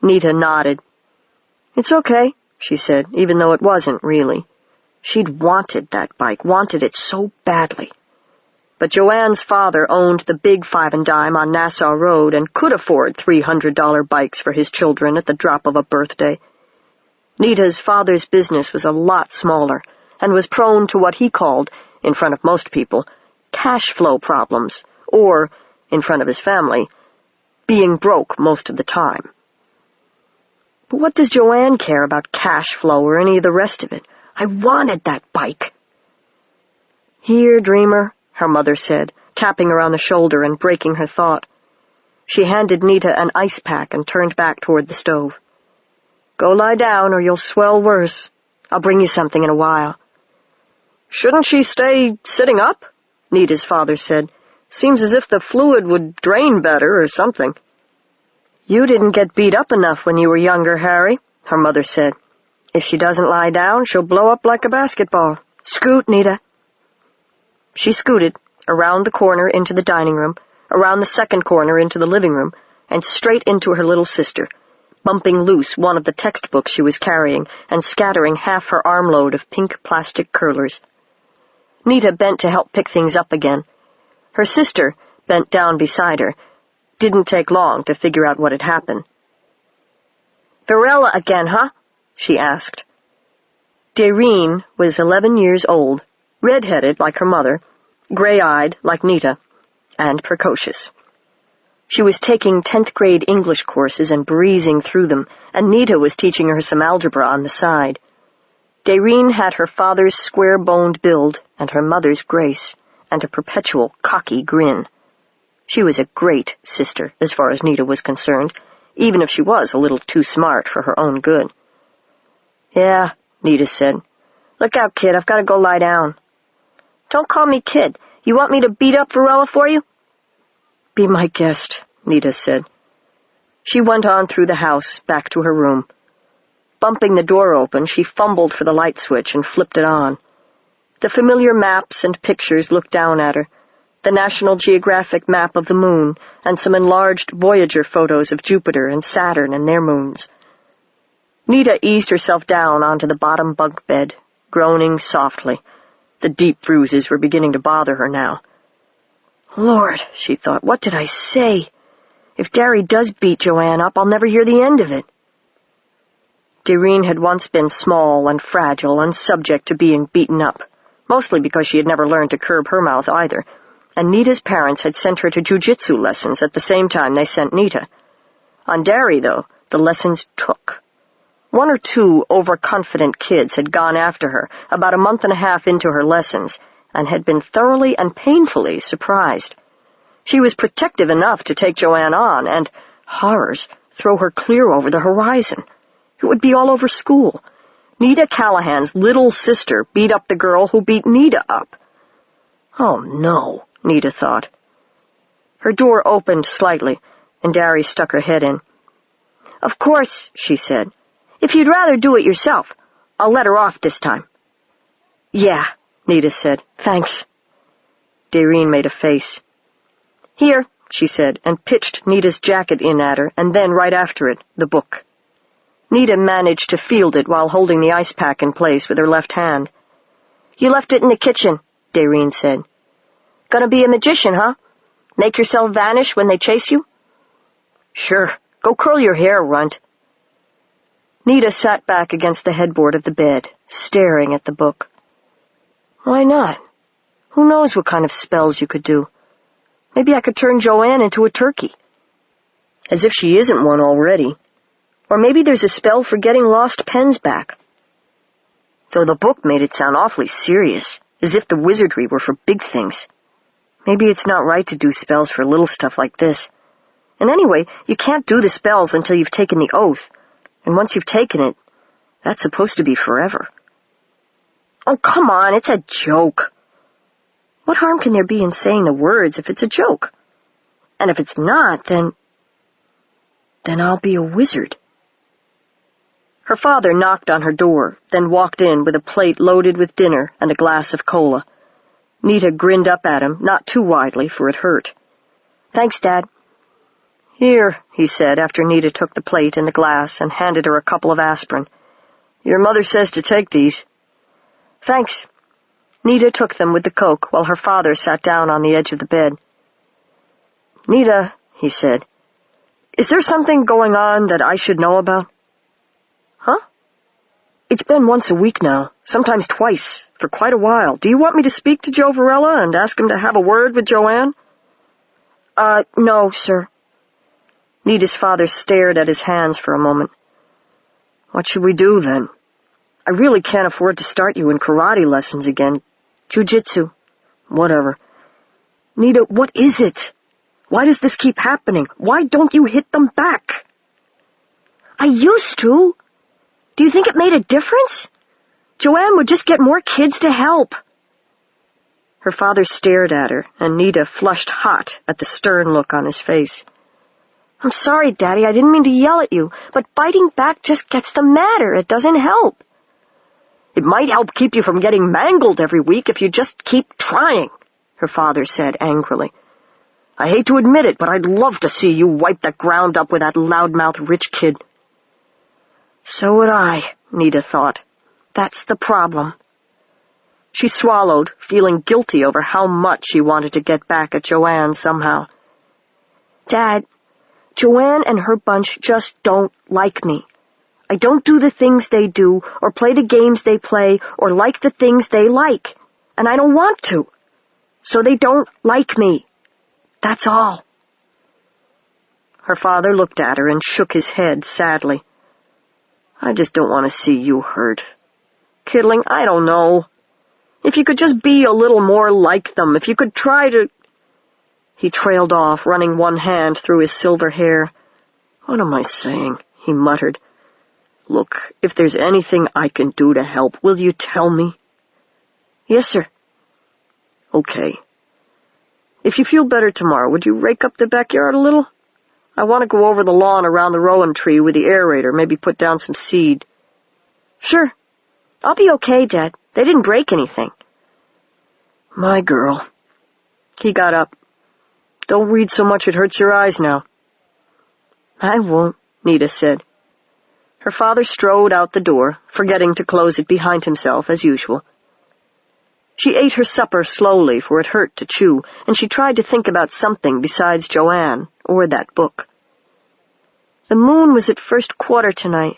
Nita nodded. "It's okay," she said, even though it wasn't really. She'd wanted that bike, wanted it so badly. But Joanne's father owned the big Five and Dime on Nassau Road and could afford $300 bikes for his children at the drop of a birthday. Nita's father's business was a lot smaller and was prone to what he called, in front of most people, cash flow problems, or, in front of his family, being broke most of the time. But what does Joanne care about cash flow or any of the rest of it? I wanted that bike. "Here, dreamer," her mother said, tapping her on the shoulder and breaking her thought. She handed Nita an ice pack and turned back toward the stove. "Go lie down or you'll swell worse. I'll bring you something in a while." "Shouldn't she stay sitting up?" Nita's father said. "Seems as if the fluid would drain better or something." "You didn't get beat up enough when you were younger, Harry," her mother said. "If she doesn't lie down, she'll blow up like a basketball. Scoot, Nita." She scooted around the corner into the dining room, around the second corner into the living room, and straight into her little sister, bumping loose one of the textbooks she was carrying and scattering half her armload of pink plastic curlers. Nita bent to help pick things up again. Her sister, bent down beside her, didn't take long to figure out what had happened. "Varela again, huh?" she asked. Daireen was 11 years old, red-headed like her mother, gray-eyed like Nita, and precocious. She was taking 10th grade English courses and breezing through them, and Nita was teaching her some algebra on the side. Daireen had her father's square-boned build and her mother's grace, and a perpetual cocky grin. She was a great sister, as far as Nita was concerned, even if she was a little too smart for her own good. "Yeah," Nita said. "Look out, kid, I've got to go lie down." "Don't call me kid. You want me to beat up Varela for you?" "Be my guest," Nita said. She went on through the house, back to her room. Bumping the door open, she fumbled for the light switch and flipped it on. The familiar maps and pictures looked down at her, the National Geographic map of the moon, and some enlarged Voyager photos of Jupiter and Saturn and their moons. Nita eased herself down onto the bottom bunk bed, groaning softly. The deep bruises were beginning to bother her now. "Lord," she thought, "what did I say? If Darry does beat Joanne up, I'll never hear the end of it." Daireen had once been small and fragile and subject to being beaten up, mostly because she had never learned to curb her mouth either, and Nita's parents had sent her to jujitsu lessons at the same time they sent Nita. On Darry, though, the lessons took. 1 or 2 overconfident kids had gone after her about a month and a half into her lessons and had been thoroughly and painfully surprised. She was protective enough to take Joanne on and, horrors, throw her clear over the horizon. It would be all over school. Nita Callahan's little sister beat up the girl who beat Nita up. Oh, no, Nita thought. Her door opened slightly, and Darry stuck her head in. "Of course," she said. "If you'd rather do it yourself, I'll let her off this time." "Yeah," Nita said. "Thanks." Daireen made a face. "Here," she said, and pitched Nita's jacket in at her, and then, right after it, the book. Nita managed to field it while holding the ice pack in place with her left hand. "You left it in the kitchen," Daireen said. "Gonna be a magician, huh? Make yourself vanish when they chase you?" "Sure. Go curl your hair, runt." Nita sat back against the headboard of the bed, staring at the book. Why not? Who knows what kind of spells you could do? Maybe I could turn Joanne into a turkey. As if she isn't one already. Or maybe there's a spell for getting lost pens back. Though the book made it sound awfully serious, as if the wizardry were for big things. Maybe it's not right to do spells for little stuff like this. And anyway, you can't do the spells until you've taken the oath. And once you've taken it, that's supposed to be forever. Oh, come on, it's a joke. What harm can there be in saying the words if it's a joke? And if it's not, then I'll be a wizard. Her father knocked on her door, then walked in with a plate loaded with dinner and a glass of cola. Nita grinned up at him, not too widely, for it hurt. "Thanks, Dad." "Here," he said, after Nita took the plate and the glass and handed her a couple of aspirin. "Your mother says to take these." "Thanks." Nita took them with the Coke while her father sat down on the edge of the bed. "Nita," he said, "is there something going on that I should know about?" "Huh?" "It's been once a week now, sometimes twice, for quite a while. Do you want me to speak to Joe Varela and ask him to have a word with Joanne?" No, sir." Nita's father stared at his hands for a moment. "What should we do, then? I really can't afford to start you in karate lessons again. Jiu-jitsu. Whatever. Nita, what is it? Why does this keep happening? Why don't you hit them back?" "I used to. Do you think it made a difference? Joanne would just get more kids to help." Her father stared at her, and Nita flushed hot at the stern look on his face. "I'm sorry, Daddy, I didn't mean to yell at you, but fighting back just gets them madder. It doesn't help." "It might help keep you from getting mangled every week if you just keep trying," her father said angrily. "I hate to admit it, but I'd love to see you wipe the ground up with that loudmouth rich kid." So would I, Nita thought. That's the problem. She swallowed, feeling guilty over how much she wanted to get back at Joanne somehow. "Dad, Joanne and her bunch just don't like me. I don't do the things they do, or play the games they play, or like the things they like, and I don't want to. So they don't like me. That's all." Her father looked at her and shook his head sadly. "I just don't want to see you hurt. Kidling, I don't know. If you could just be a little more like them, if you could try to—" He trailed off, running one hand through his silver hair. "What am I saying?" he muttered. "Look, if there's anything I can do to help, will you tell me?" "Yes, sir." "Okay. If you feel better tomorrow, would you rake up the backyard a little? I want to go over the lawn around the rowan tree with the aerator, maybe put down some seed." "Sure. I'll be okay, Dad. They didn't break anything." "My girl." He got up. "Don't read so much it hurts your eyes now." "I won't," Nita said. Her father strode out the door, forgetting to close it behind himself as usual. She ate her supper slowly, for it hurt to chew, and she tried to think about something besides Joanne or that book. The moon was at first quarter tonight.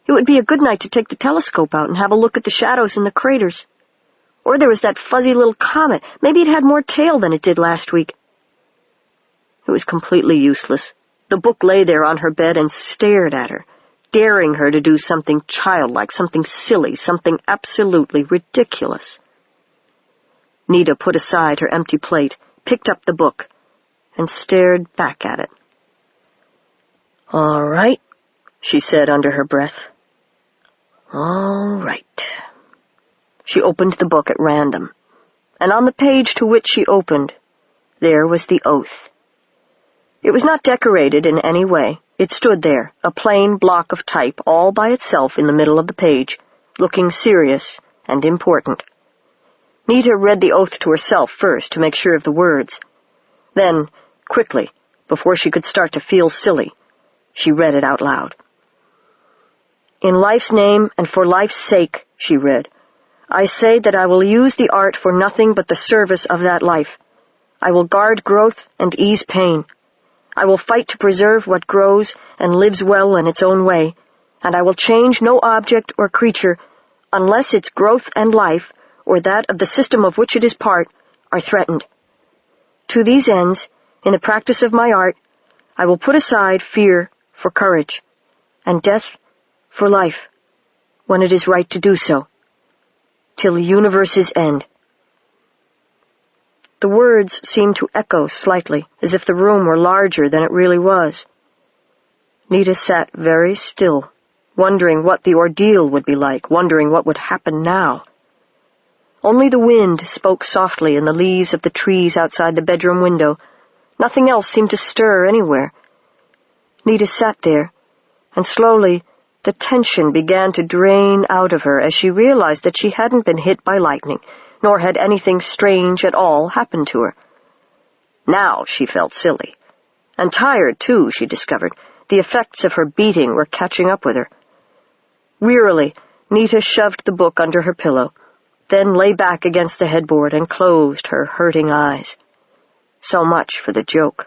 It would be a good night to take the telescope out and have a look at the shadows in the craters. Or there was that fuzzy little comet. Maybe it had more tail than it did last week. It was completely useless. The book lay there on her bed and stared at her, daring her to do something childlike, something silly, something absolutely ridiculous. Nita put aside her empty plate, picked up the book, and stared back at it. "All right," she said under her breath. "All right." She opened the book at random, and on the page to which she opened, there was the oath. It was not decorated in any way. It stood there, a plain block of type, all by itself in the middle of the page, looking serious and important. Nita read the oath to herself first to make sure of the words. Then, quickly, before she could start to feel silly, she read it out loud. "In life's name and for life's sake," she read, "I say that I will use the art for nothing but the service of that life. I will guard growth and ease pain. I will fight to preserve what grows and lives well in its own way, and I will change no object or creature unless its growth and life, or that of the system of which it is part, are threatened. To these ends, in the practice of my art, I will put aside fear for courage, and death for life, when it is right to do so, till the universe's end." The words seemed to echo slightly, as if the room were larger than it really was. Nita sat very still, wondering what the ordeal would be like, wondering what would happen now. Only the wind spoke softly in the leaves of the trees outside the bedroom window. Nothing else seemed to stir anywhere. Nita sat there, and slowly the tension began to drain out of her as she realized that she hadn't been hit by lightning, nor had anything strange at all happened to her. Now she felt silly, And tired, too, she discovered. The effects of her beating were catching up with her. Wearily, Nita shoved the book under her pillow, then lay back against the headboard and closed her hurting eyes. So much for the joke.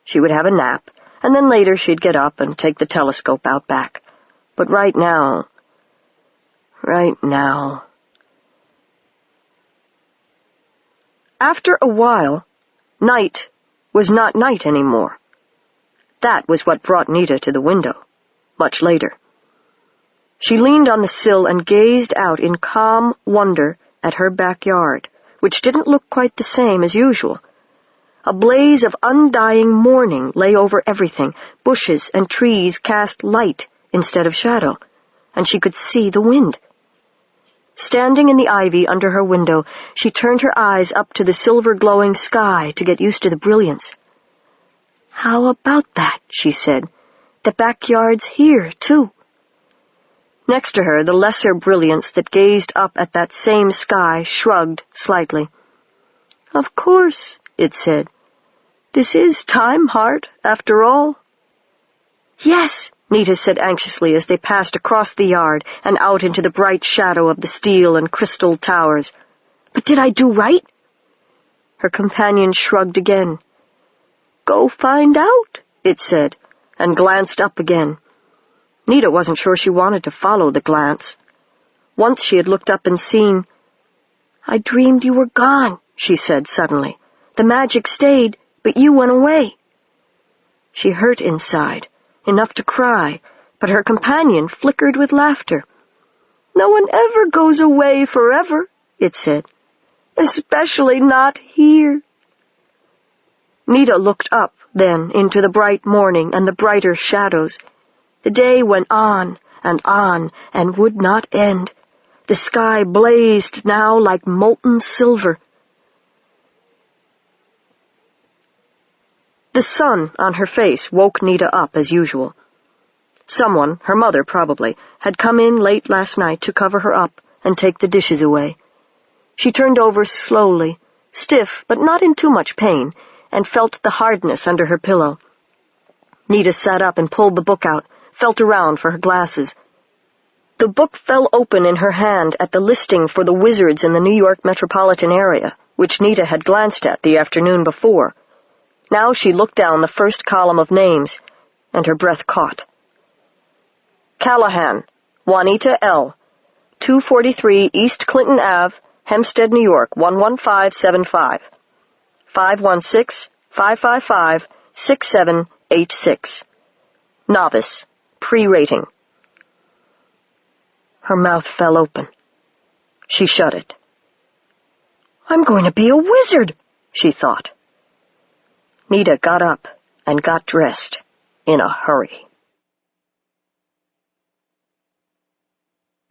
She would have a nap, and then later she'd get up and take the telescope out back. But right now... After a while, night was not night anymore. That was what brought Nita to the window, much later. She leaned on the sill and gazed out in calm wonder at her backyard, which didn't look quite the same as usual. A blaze of undying morning lay over everything. Bushes and trees cast light instead of shadow, and she could see the wind. Standing in the ivy under her window, she turned her eyes up to the silver-glowing sky to get used to the brilliance. "How about that?" she said. "The backyard's here, too." Next to her, the lesser brilliance that gazed up at that same sky shrugged slightly. "Of course," it said. "This is time, Heart, after all." "Yes," Nita said anxiously as they passed across the yard and out into the bright shadow of the steel and crystal towers. "But did I do right?" Her companion shrugged again. "Go find out," it said, and glanced up again. Nita wasn't sure she wanted to follow the glance. Once she had looked up and seen... "I dreamed you were gone," she said suddenly. "The magic stayed, but you went away." She hurt inside, enough to cry, but her companion flickered with laughter. "No one ever goes away forever," it said. "Especially not here." Nita looked up, then, into the bright morning and the brighter shadows. The day went on and would not end. The sky blazed now like molten silver. The sun on her face woke Nita up as usual. Someone, her mother probably, had come in late last night to cover her up and take the dishes away. She turned over slowly, stiff but not in too much pain, and felt the hardness under her pillow. Nita sat up and pulled the book out, felt around for her glasses. The book fell open in her hand at the listing for the Wizards in the New York metropolitan area, which Nita had glanced at the afternoon before. Now she looked down the first column of names, and her breath caught. Callahan, Juanita L., 243 East Clinton Ave, Hempstead, New York, 11575. 516-555-6786. Novice. Pre-rating. Her mouth fell open. She shut it. "I'm going to be a wizard," she thought. Nita got up and got dressed in a hurry.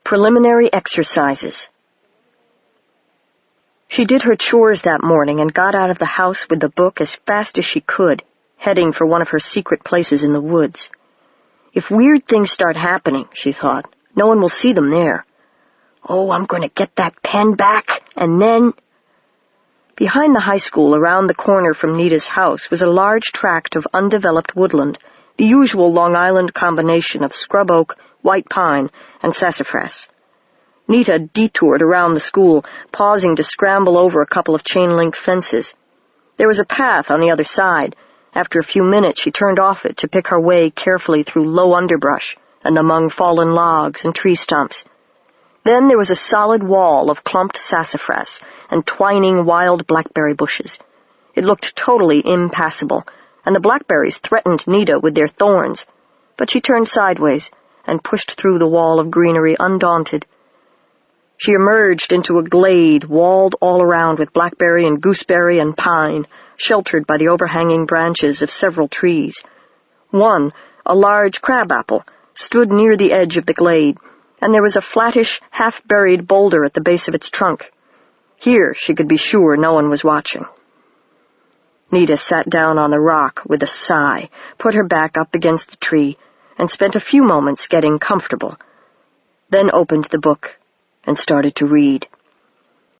Preliminary exercises. She did her chores that morning and got out of the house with the book as fast as she could, heading for one of her secret places in the woods. If weird things start happening, she thought, no one will see them there. "Oh, I'm going to get that pen back, and then..." Behind the high school, around the corner from Nita's house, was a large tract of undeveloped woodland, the usual Long Island combination of scrub oak, white pine, and sassafras. Nita detoured around the school, pausing to scramble over a couple of chain-link fences. There was a path on the other side. After a few minutes, she turned off it to pick her way carefully through low underbrush and among fallen logs and tree stumps. Then there was a solid wall of clumped sassafras and twining wild blackberry bushes. It looked totally impassable, and the blackberries threatened Nita with their thorns, but she turned sideways and pushed through the wall of greenery undaunted. She emerged into a glade walled all around with blackberry and gooseberry and pine, sheltered by the overhanging branches of several trees. One, a large crabapple, stood near the edge of the glade, and there was a flattish, half-buried boulder at the base of its trunk. Here she could be sure no one was watching. Nita sat down on the rock with a sigh, put her back up against the tree, and spent a few moments getting comfortable, then opened the book and started to read.